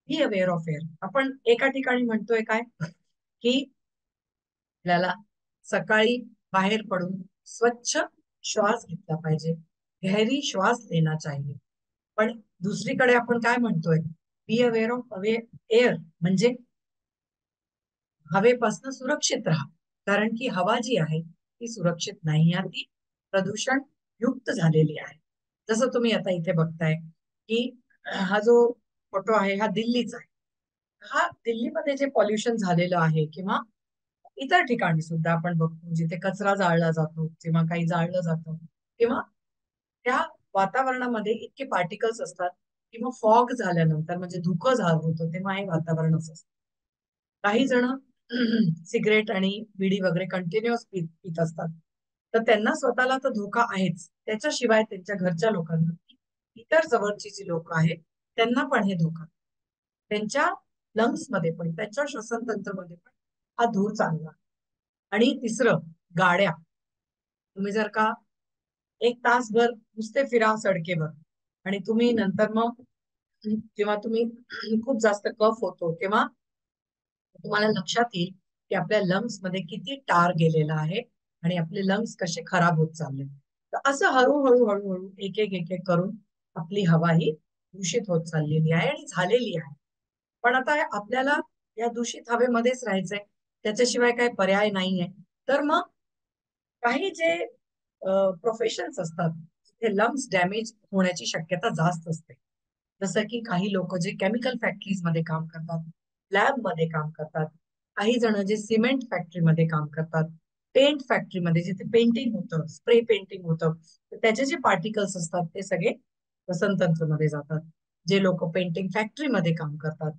Be aware of air. आपण एका ठिकाणी म्हणतोय काय की आपल्याला सकाळी बाहेर पडून स्वच्छ श्वास घेतला पाहिजे, गहरी श्वास लेना चाहिए. पण दुसरीकडे आपण काय म्हणतोय, बी अवेअर ऑफ एअर म्हणजे हवेपासून सुरक्षित राहा. कारण की हवा जी आहे ती सुरक्षित नाही आहे, ती प्रदूषण युक्त झालेली आहे. जसं तुम्ही आता इथे बघताय की हा जो फोटो आहे हा दिल्लीचा आहे. हा दिल्लीमध्ये जे पॉल्युशन झालेलं आहे किंवा इतर ठिकाणी सुद्धा आपण बघतो जिथे कचरा जाळला जातो किंवा काही जाळलं जातं किंवा त्या वातावरणामध्ये इतके पार्टिकल्स असतात किंवा फॉग झाल्यानंतर म्हणजे धुकं झालं होतं तेव्हा हे वातावरणच असतं. काही जण सिगरेट आणि बिडी वगैरे कंटिन्युअस पित असतात, तर त्यांना स्वतःला तर धोका आहेच, त्याच्याशिवाय त्यांच्या घरच्या लोकांना, इतर जवळची जी लोक आहेत त्यांना पण हे धोका, त्यांच्या लंग्स मध्ये पण त्यांच्या श्वसन तंत्रमध्ये पण हा धूर चांगला. आणि तिसरं, गाड्या. तुम्ही जर का एक तासभर नुसते फिरा सडकेवर आणि तुम्ही नंतर मग जेव्हा तुम्ही खूप जास्त कफ होतो तेव्हा तुम्हाला लक्षात येईल की आपल्या लंग्स मध्ये किती टार गेलेला आहे आणि आपले लंग्स कसे खराब होत चालले. तर असं हळूहळू हळूहळू एक एक एक एक करून आपली हवा ही दूषित होत चाललेली आहे आणि झालेली आहे. पण आता आपल्याला या दूषित हवेमध्येच राहायचंय, त्याच्याशिवाय काही पर्याय नाहीये. तर मग काही जे प्रोफेशन्स असतात तिथे लंग्स डॅमेज होण्याची शक्यता जास्त असते. जसं की काही लोक जे केमिकल फॅक्टरीज मध्ये काम करतात, लॅब मध्ये काम करतात, काही जण जे सिमेंट फॅक्टरीमध्ये काम करतात, पेंट फॅक्टरीमध्ये जिथे पेंटिंग होतं, स्प्रे पेंटिंग होतं, तर त्याचे जे पार्टिकल्स असतात ते सगळे वसंत तंत्रमध्ये जातात. जे लोक पेंटिंग फॅक्टरीमध्ये काम करतात